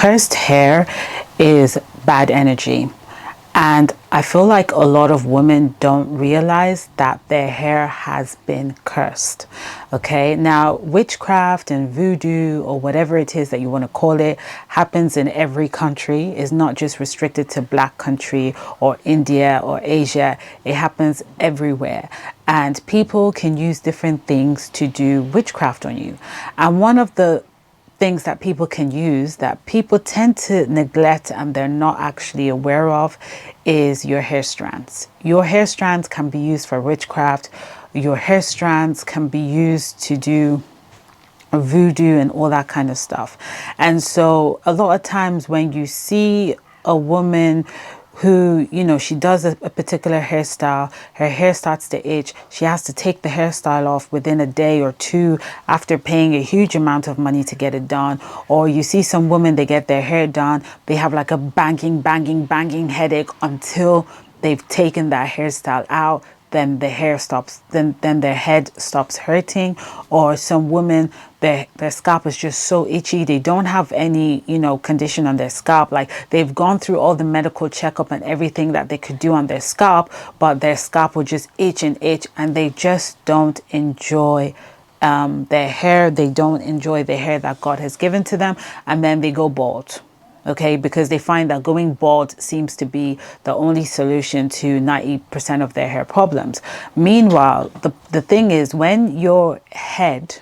cursed hair is bad energy. And I feel like a lot of women don't realize that their hair has been cursed. Okay, now witchcraft and voodoo, or whatever it is that you want to call it, happens in every country. It's not just restricted to Black country or India or Asia. It happens everywhere. And people can use different things to do witchcraft on you. And one of the things that people can use that people tend to neglect and they're not actually aware of is your hair strands. Your hair strands can be used for witchcraft. Your hair strands can be used to do voodoo and all that kind of stuff. And so a lot of times when you see a woman who, you know, she does a particular hairstyle, her hair starts to itch, she has to take the hairstyle off within a day or two after paying a huge amount of money to get it done. Or you see some women, they get their hair done, they have like a banging headache until they've taken that hairstyle out. Then the hair stops, then their head stops hurting. Or some women, their scalp is just so itchy, they don't have any, you know, condition on their scalp. Like they've gone through all the medical checkup and everything that they could do on their scalp, but their scalp will just itch, and they just don't enjoy their hair. They don't enjoy the hair that God has given to them, and then they go bald. Okay, because they find that going bald seems to be the only solution to 90% of their hair problems. Meanwhile, the thing is, when your head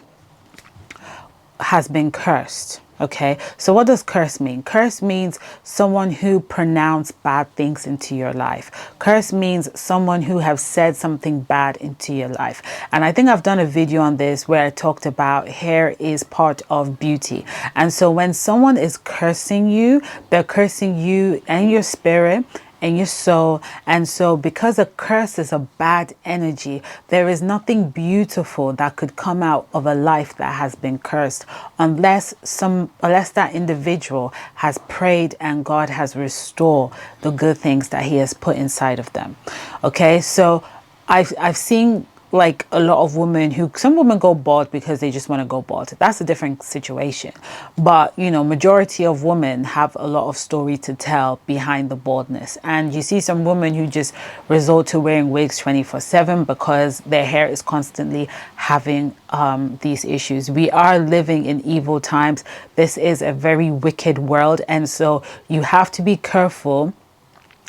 has been cursed, okay, so what does curse mean? Curse means someone who pronounced bad things into your life. Curse means someone who have said something bad into your life. And I think I've done a video on this where I talked about hair is part of beauty. And so when someone is cursing you, they're cursing you and your spirit and your soul. And so because a curse is a bad energy, there is nothing beautiful that could come out of a life that has been cursed unless that individual has prayed and God has restored the good things that he has put inside of them. Okay, so I've seen like a lot of women some women go bald because they just want to go bald. That's a different situation. But, you know, majority of women have a lot of story to tell behind the baldness. And you see some women who just resort to wearing wigs 24/7 because their hair is constantly having these issues. We are living in evil times. This is a very wicked world. And so you have to be careful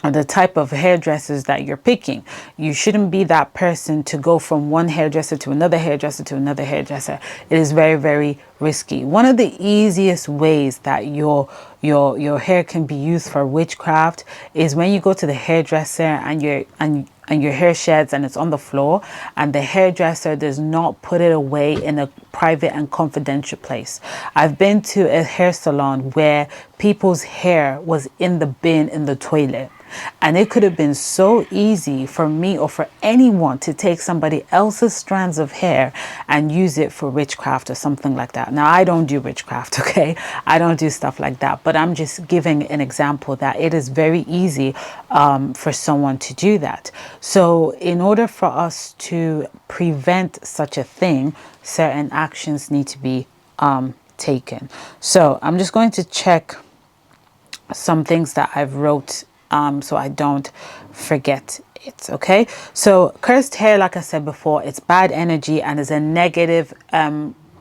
the type of hairdressers that you're picking. You shouldn't be that person to go from one hairdresser to another hairdresser to another hairdresser. It is very, very risky. One of the easiest ways that your hair can be used for witchcraft is when you go to the hairdresser and your hair sheds and it's on the floor, and the hairdresser does not put it away in a private and confidential place. I've been to a hair salon where people's hair was in the bin in the toilet. And it could have been so easy for me or for anyone to take somebody else's strands of hair and use it for witchcraft or something like that. Now, I don't do witchcraft, okay? I don't do stuff like that. But I'm just giving an example that it is very easy for someone to do that. So in order for us to prevent such a thing, certain actions need to be taken. So I'm just going to check some things that I've wrote so I don't forget it. Okay, so cursed hair, like I said before, it's bad energy and is a negative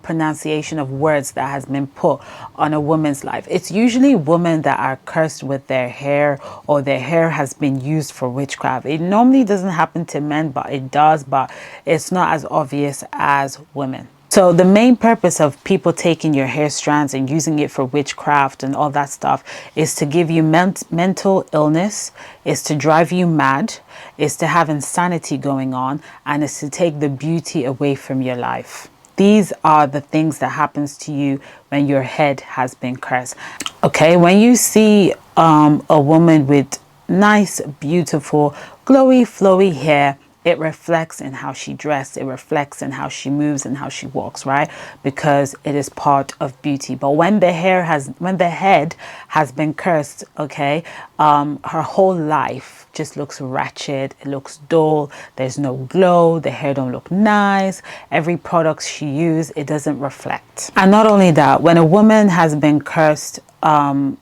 pronunciation of words that has been put on a woman's life. It's usually women that are cursed with their hair, or their hair has been used for witchcraft. It normally doesn't happen to men, but it does, but it's not as obvious as women. So the main purpose of people taking your hair strands and using it for witchcraft and all that stuff is to give you mental illness, is to drive you mad, is to have insanity going on, and is to take the beauty away from your life. These are the things that happens to you when your head has been cursed. Okay, when you see a woman with nice, beautiful, glowy, flowy hair, it reflects in how she dressed, it reflects in how she moves and how she walks, right? Because it is part of beauty. But when the head has been cursed, okay, her whole life just looks ratchet, it looks dull, there's no glow, the hair don't look nice, every product she uses, it doesn't reflect. And not only that, when a woman has been cursed, on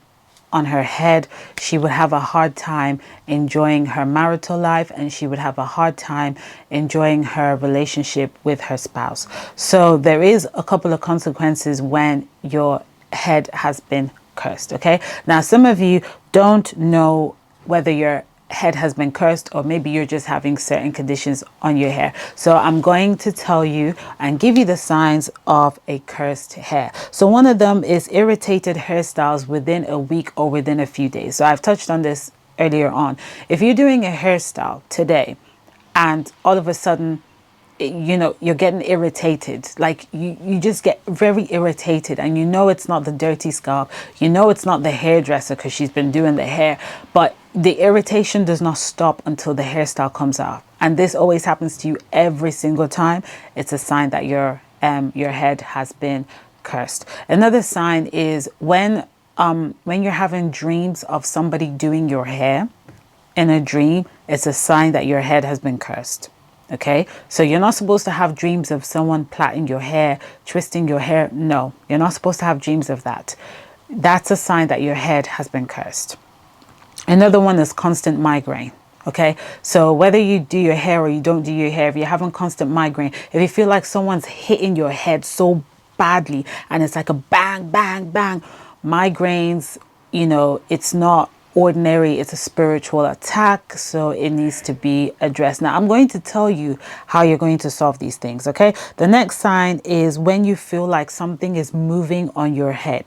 her head, she would have a hard time enjoying her marital life, and she would have a hard time enjoying her relationship with her spouse. So there is a couple of consequences when your head has been cursed. Okay, now some of you don't know whether your head has been cursed, or maybe you're just having certain conditions on your hair. So I'm going to tell you and give you the signs of a cursed hair. So one of them is irritated hairstyles within a week or within a few days. So I've touched on this earlier on. If you're doing a hairstyle today and all of a sudden, you know, you're getting irritated, like you just get very irritated, and you know it's not the dirty scalp, you know it's not the hairdresser because she's been doing the hair, but the irritation does not stop until the hairstyle comes off, and this always happens to you every single time. It's a sign that your head has been cursed. Another sign is when you're having dreams of somebody doing your hair in a dream. It's a sign that your head has been cursed. Okay, so you're not supposed to have dreams of someone plaiting your hair, twisting your hair. No, you're not supposed to have dreams of that. That's a sign that your head has been cursed. Another one is constant migraine. Okay, so whether you do your hair or you don't do your hair, if you're having constant migraine, if you feel like someone's hitting your head so badly and it's like a bang, bang, bang, migraines, you know, it's not ordinary, it's a spiritual attack, so it needs to be addressed. Now I'm going to tell you how you're going to solve these things. Okay, the next sign is when you feel like something is moving on your head.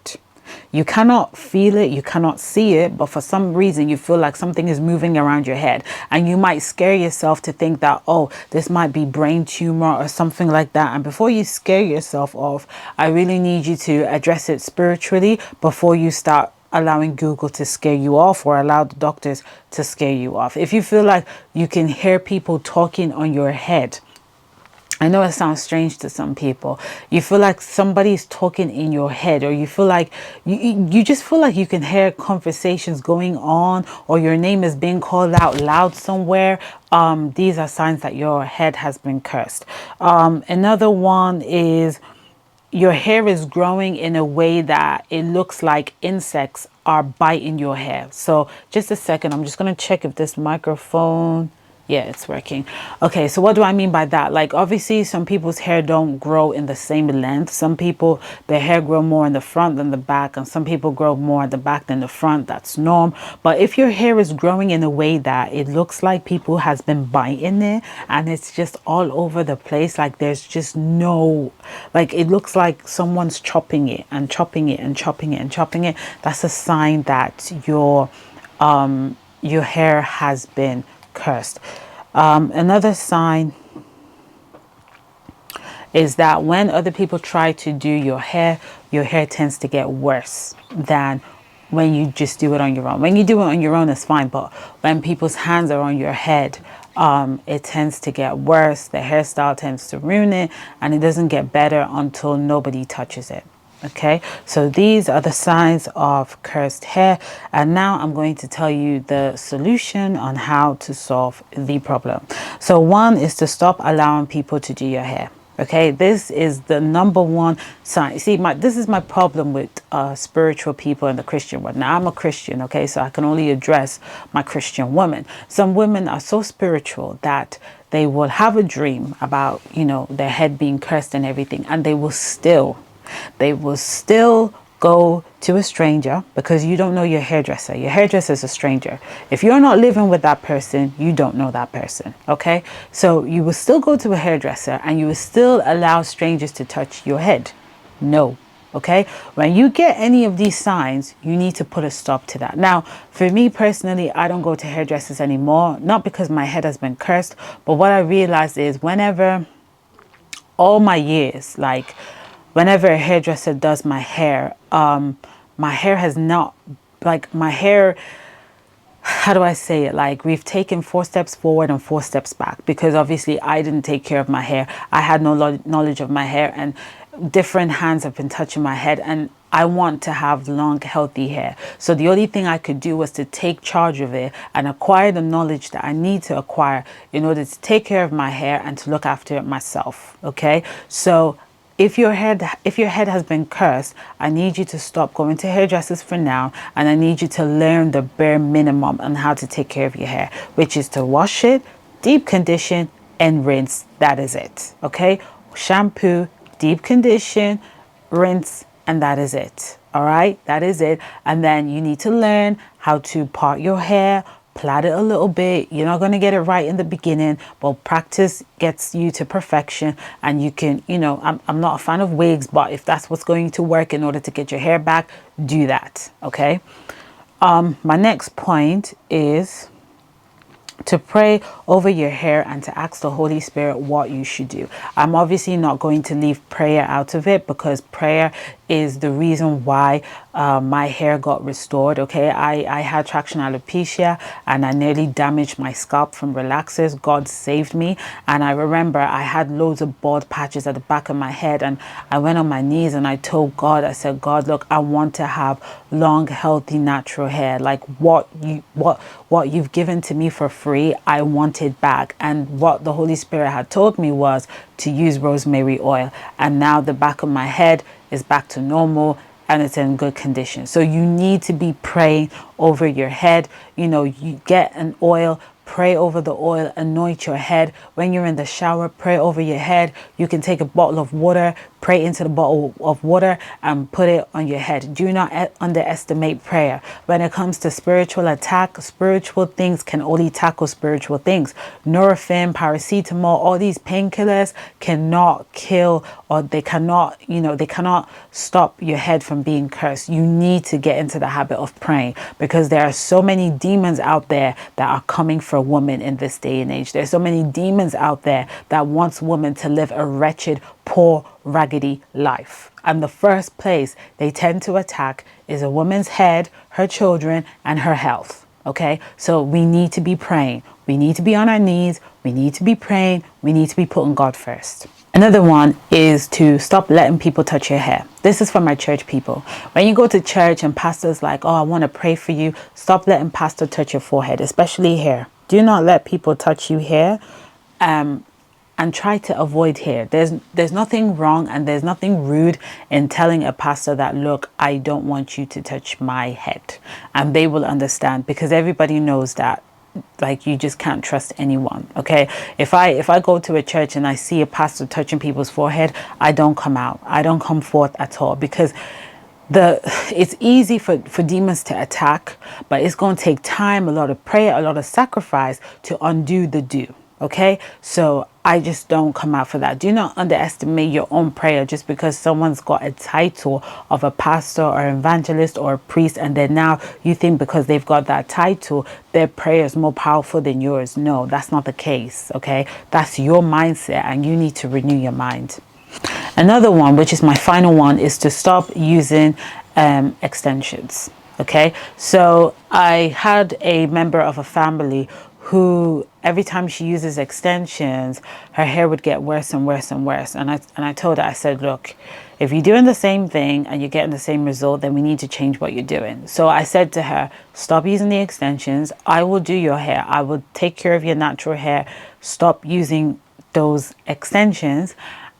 You cannot feel it, you cannot see it, but for some reason you feel like something is moving around your head, and you might scare yourself to think that, oh, this might be brain tumor or something like that. And before you scare yourself off, I really need you to address it spiritually before you start allowing Google to scare you off, or allow the doctors to scare you off. If you feel like you can hear people talking on your head, I know it sounds strange to some people. You feel like somebody's talking in your head, or you feel like you just feel like you can hear conversations going on, or your name is being called out loud somewhere. These are signs that your head has been cursed. Another one is your hair is growing in a way that it looks like insects are biting your hair. So just a second, I'm just going to check if this microphone, yeah, it's working. Okay, so what do I mean by that? Like, obviously some people's hair don't grow in the same length. Some people, their hair grow more in the front than the back, and some people grow more at the back than the front. That's norm. But if your hair is growing in a way that it looks like people has been biting it, and it's just all over the place, like there's just no, like it looks like someone's chopping it and chopping it and chopping it and chopping it, that's a sign that your hair has been cursed. Another sign is that when other people try to do your hair tends to get worse than when you just do it on your own. When you do it on your own, it's fine, but when people's hands are on your head, it tends to get worse. The hairstyle tends to ruin it, and it doesn't get better until nobody touches it. Okay, so these are the signs of cursed hair, and now I'm going to tell you the solution on how to solve the problem. So one is to stop allowing people to do your hair. Okay, this is the number one sign. See, this is my problem with spiritual people in the Christian world. Now I'm a Christian, okay, so I can only address my Christian women. Some women are so spiritual that they will have a dream about, you know, their head being cursed and everything, and they will still go to a stranger, because you don't know your hairdresser. Your hairdresser is a stranger. If you're not living with that person, you don't know that person. Okay, so you will still go to a hairdresser, and you will still allow strangers to touch your head. No. Okay, when you get any of these signs, you need to put a stop to that. Now, for me personally, I don't go to hairdressers anymore, not because my head has been cursed, but what I realized is whenever, all my years, like whenever a hairdresser does my hair, my hair has not, like my hair, how do I say it? Like we've taken 4 steps forward and 4 steps back, because obviously I didn't take care of my hair. I had no knowledge of my hair, and different hands have been touching my head, and I want to have long, healthy hair. So the only thing I could do was to take charge of it and acquire the knowledge that I need to acquire in order to take care of my hair and to look after it myself. Okay, so if your head has been cursed, I need you to stop going to hairdressers for now, and I need you to learn the bare minimum on how to take care of your hair, which is to wash it, deep condition, and rinse. That is it. Okay, shampoo, deep condition, rinse, and that is it. All right, that is it. And then you need to learn how to part your hair, plait it a little bit. You're not going to get it right in the beginning, but practice gets you to perfection. And you can, you know, I'm not a fan of wigs, but if that's what's going to work in order to get your hair back, do that. Okay. My next point is to pray over your hair and to ask the Holy Spirit what you should do. I'm obviously not going to leave prayer out of it, because prayer is the reason why my hair got restored. Okay, I had traction alopecia and I nearly damaged my scalp from relaxers. God saved me. And I remember I had loads of bald patches at the back of my head, and I went on my knees and I told God, I said, God, look, I want to have long, healthy, natural hair. Like what you've given to me for free, I want it back. And what the Holy Spirit had told me was to use rosemary oil. And now the back of my head is back to normal and it's in good condition. So you need to be praying over your head. You know, you get an oil, pray over the oil, anoint your head. When you're in the shower, pray over your head. You can take a bottle of water, pray into the bottle of water and put it on your head. Do not underestimate prayer. When it comes to spiritual attack, spiritual things can only tackle spiritual things. Nurofen, paracetamol, all these painkillers cannot kill, or they cannot, you know, they cannot stop your head from being cursed. You need to get into the habit of praying, because there are so many demons out there that are coming for women in this day and age. There's so many demons out there that wants women to live a wretched, poor, raggedy life. And the first place they tend to attack is a woman's head, her children, and her health. Okay, so we need to be praying. We need to be on our knees. We need to be praying. We need to be putting God first. Another one is to stop letting people touch your hair. This is for my church people. When you go to church and pastor's like, oh, I want to pray for you, stop letting pastor touch your forehead, especially hair. Do not let people touch you hair. And try to avoid hair. There's nothing wrong and there's nothing rude in telling a pastor that, look, I don't want you to touch my head. And they will understand, because everybody knows that, like, you just can't trust anyone. Okay, if I go to a church and I see a pastor touching people's forehead, I don't come out. I don't come forth at all, because it's easy for demons to attack, but it's going to take time, a lot of prayer, a lot of sacrifice to undo the do. Okay, so I just don't come out for that. Do not underestimate your own prayer just because someone's got a title of a pastor or evangelist or a priest, and then now you think because they've got that title, their prayer is more powerful than yours. No, that's not the case. Okay, that's your mindset, and you need to renew your mind. Another one, which is my final one, is to stop using extensions. Okay, so I had a member of a family who every time she uses extensions, her hair would get worse and worse and worse. And I told her, I said, look, if you're doing the same thing and you're getting the same result, then we need to change what you're doing. So I said to her, stop using the extensions. I will do your hair. I will take care of your natural hair. Stop using those extensions.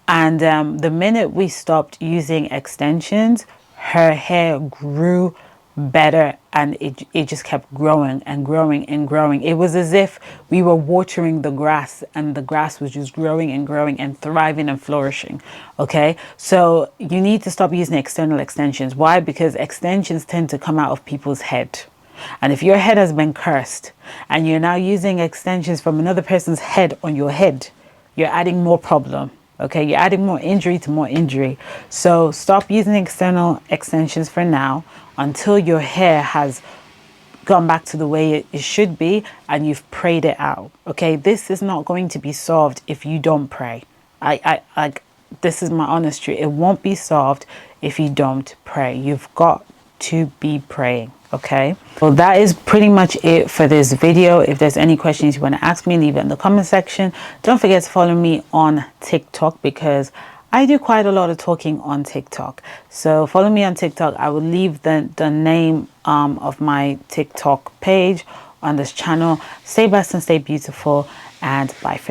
And the minute we stopped using extensions, her hair grew better, and it just kept growing and growing and growing. It was as if we were watering the grass, and the grass was just growing and growing and thriving and flourishing. Okay, so you need to stop using external extensions. Why? Because extensions tend to come out of people's head, and if your head has been cursed and you're now using extensions from another person's head on your head, you're adding more problem. Okay, you're adding more injury to more injury. So stop using external extensions for now until your hair has gone back to the way it should be and you've prayed it out. Okay, this is not going to be solved if you don't pray. This is my honest truth. It won't be solved if you don't pray. You've got to be praying. Okay, well, that is pretty much it for this video. If there's any questions you want to ask me, leave it in the comment section. Don't forget to follow me on TikTok, because I do quite a lot of talking on TikTok. So follow me on TikTok. I will leave the name of my TikTok page on this channel. Stay blessed and stay beautiful, and bye for now.